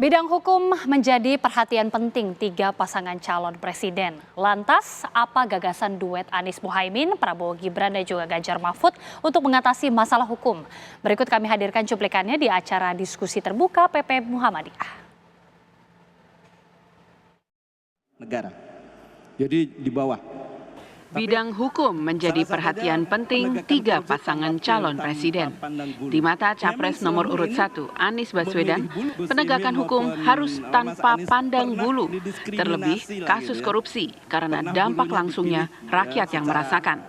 Bidang hukum menjadi perhatian penting tiga pasangan calon presiden. Lantas, apa gagasan duet Anies Muhaimin, Prabowo Gibran, dan juga Ganjar Mahfud untuk mengatasi masalah hukum? Berikut kami hadirkan cuplikannya di acara diskusi terbuka PP Muhammadiyah. Negara. Jadi di bawah. Bidang hukum menjadi perhatian penting tiga pasangan calon presiden. Di mata Capres nomor urut 1, Anies Baswedan, penegakan hukum harus tanpa pandang bulu, terlebih kasus korupsi karena dampak langsungnya rakyat yang merasakan.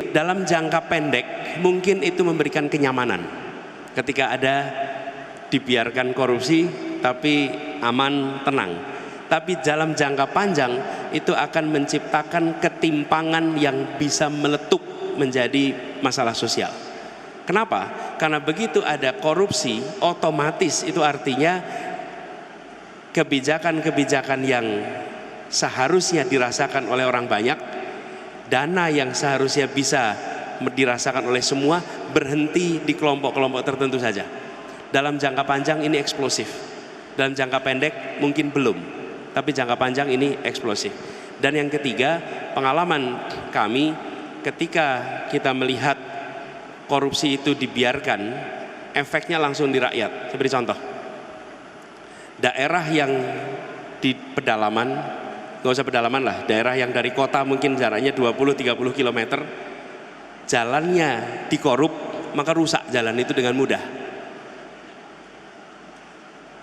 Dalam jangka pendek mungkin itu memberikan kenyamanan ketika ada dibiarkan korupsi tapi aman, tenang. Tapi dalam jangka panjang itu akan menciptakan ketimpangan yang bisa meletup menjadi masalah sosial. Kenapa? Karena begitu ada korupsi, otomatis itu artinya kebijakan-kebijakan yang seharusnya dirasakan oleh orang banyak, dana yang seharusnya bisa dirasakan oleh semua, berhenti di kelompok-kelompok tertentu saja. Dalam jangka panjang ini eksplosif, dalam jangka pendek mungkin belum. Tapi jangka panjang ini eksplosif. Dan yang ketiga, pengalaman kami ketika kita melihat korupsi itu dibiarkan, efeknya langsung di rakyat. Saya beri contoh. Daerah yang di pedalaman, nggak usah pedalaman lah, daerah yang dari kota mungkin jaraknya 20-30 km, jalannya dikorup, maka rusak jalan itu dengan mudah.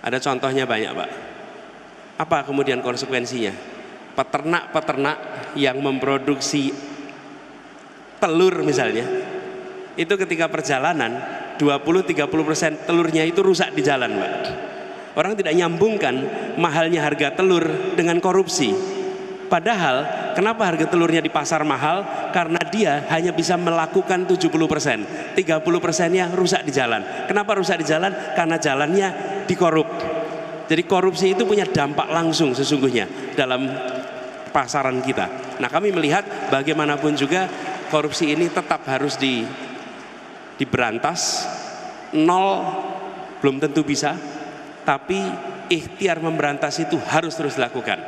Ada contohnya banyak, Pak. Apa kemudian konsekuensinya? Peternak-peternak yang memproduksi telur misalnya, itu ketika perjalanan 20-30% telurnya itu rusak di jalan, Pak. Orang tidak nyambungkan mahalnya harga telur dengan korupsi. Padahal kenapa harga telurnya di pasar mahal? Karena dia hanya bisa melakukan 70%, 30%-nya rusak di jalan. Kenapa rusak di jalan? Karena jalannya dikorup. Jadi korupsi itu punya dampak langsung sesungguhnya dalam pasaran kita. Nah, kami melihat bagaimanapun juga korupsi ini tetap harus diberantas. Nol belum tentu bisa, tapi ikhtiar memberantas itu harus terus dilakukan.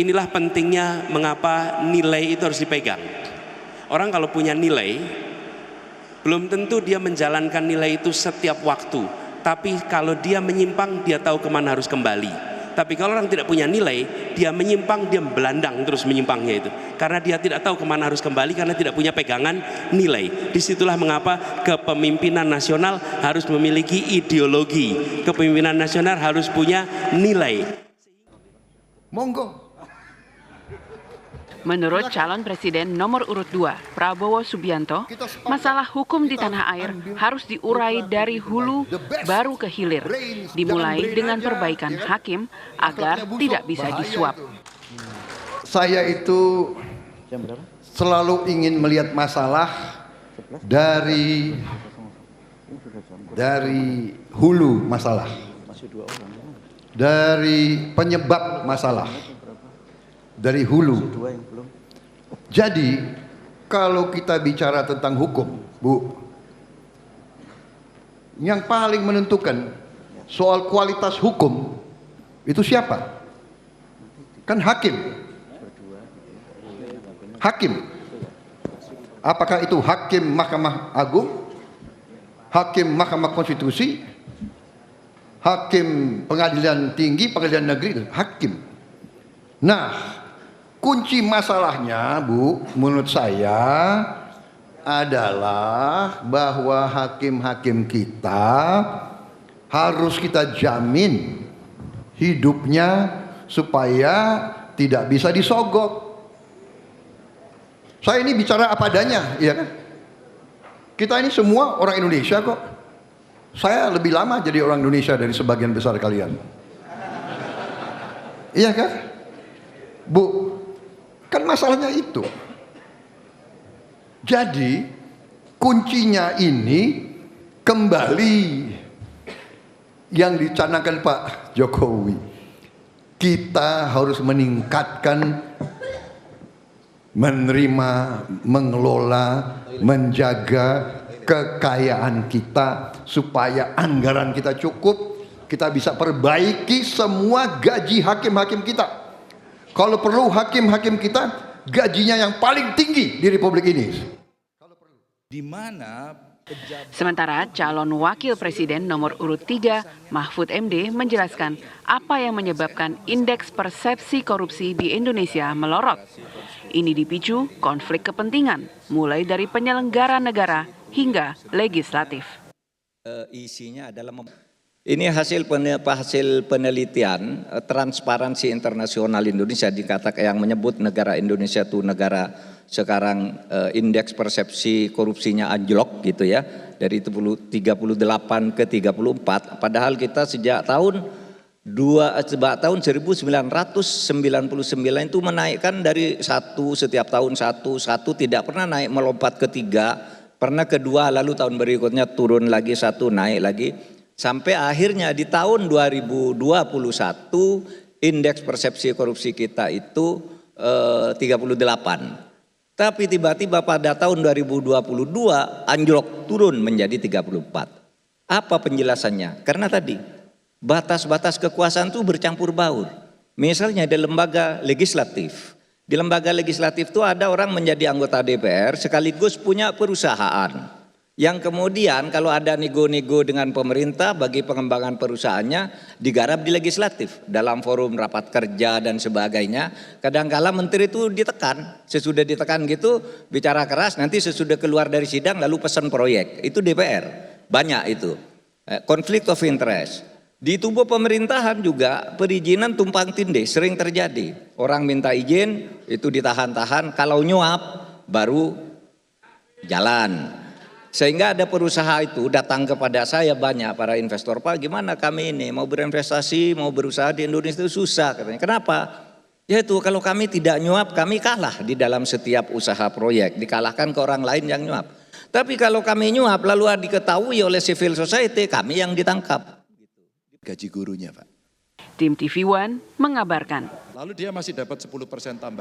Inilah pentingnya mengapa nilai itu harus dipegang. Orang kalau punya nilai, belum tentu dia menjalankan nilai itu setiap waktu. Tapi kalau dia menyimpang, dia tahu kemana harus kembali. Tapi kalau orang tidak punya nilai, dia menyimpang, dia belandang terus menyimpangnya itu. Karena dia tidak tahu kemana harus kembali, karena tidak punya pegangan nilai. Disitulah mengapa kepemimpinan nasional harus memiliki ideologi. Kepemimpinan nasional harus punya nilai. Monggo. Menurut calon presiden nomor urut 2, Prabowo Subianto, masalah hukum di tanah air harus diurai dari hulu baru ke hilir, dimulai dengan perbaikan hakim agar tidak bisa disuap. Saya itu selalu ingin melihat masalah dari hulu masalah, dari penyebab masalah, dari hulu. Jadi kalau kita bicara tentang hukum, Bu, yang paling menentukan soal kualitas hukum itu siapa? Kan hakim. Hakim. Apakah itu hakim Mahkamah Agung, hakim Mahkamah Konstitusi, hakim Pengadilan Tinggi, Pengadilan Negeri, hakim. Nah, kunci masalahnya, Bu, menurut saya adalah bahwa hakim-hakim kita harus kita jamin hidupnya supaya tidak bisa disogok. Saya ini bicara apa adanya, ya kan? Kita ini semua orang Indonesia kok. Saya lebih lama jadi orang Indonesia dari sebagian besar kalian. Iya kan? Bu, kan masalahnya itu. Jadi kuncinya ini kembali yang dicanangkan Pak Jokowi. Kita harus meningkatkan, menerima, mengelola, menjaga kekayaan kita supaya anggaran kita cukup, Kita bisa perbaiki semua gaji hakim-hakim kita. Kalau perlu hakim-hakim kita gajinya yang paling tinggi di Republik ini. Di mana Sementara calon wakil presiden nomor urut 3, Mahfud MD, menjelaskan apa yang menyebabkan indeks persepsi korupsi di Indonesia melorot. Ini dipicu konflik kepentingan, mulai dari penyelenggara negara hingga legislatif. Isinya adalah ini hasil penelitian Transparansi Internasional Indonesia, dikatakan yang menyebut negara Indonesia itu negara sekarang indeks persepsi korupsinya anjlok gitu ya, dari 38 ke 34, padahal kita sejak tahun 1999 itu menaikkan dari setiap tahun satu tidak pernah naik melompat ke 3, pernah ke 2, lalu tahun berikutnya turun lagi 1, naik lagi. Sampai akhirnya di tahun 2021 indeks persepsi korupsi kita itu 38. Tapi tiba-tiba pada tahun 2022 anjlok turun menjadi 34. Apa penjelasannya? Karena tadi batas-batas kekuasaan itu bercampur baur. Misalnya di lembaga legislatif. Di lembaga legislatif itu ada orang menjadi anggota DPR sekaligus punya perusahaan. Yang kemudian kalau ada nego-nego dengan pemerintah bagi pengembangan perusahaannya digarap di legislatif dalam forum rapat kerja dan sebagainya. Kadang-kala menteri itu ditekan, sesudah ditekan gitu bicara keras, nanti sesudah keluar dari sidang lalu pesan proyek. Itu DPR, banyak itu. Konflik of interest. Di tubuh pemerintahan juga perizinan tumpang tindih sering terjadi. Orang minta izin itu ditahan-tahan, kalau nyuap baru jalan. Sehingga ada perusaha itu datang kepada saya banyak para investor, Pak gimana kami ini mau berinvestasi, mau berusaha di Indonesia itu susah katanya. Kenapa? Yaitu kalau kami tidak nyuap kami kalah di dalam setiap usaha proyek, dikalahkan ke orang lain yang nyuap. Tapi kalau kami nyuap lalu diketahui oleh civil society, kami yang ditangkap. Gaji gurunya Pak. Tim TV One mengabarkan. Lalu dia masih dapat 10% tambahan.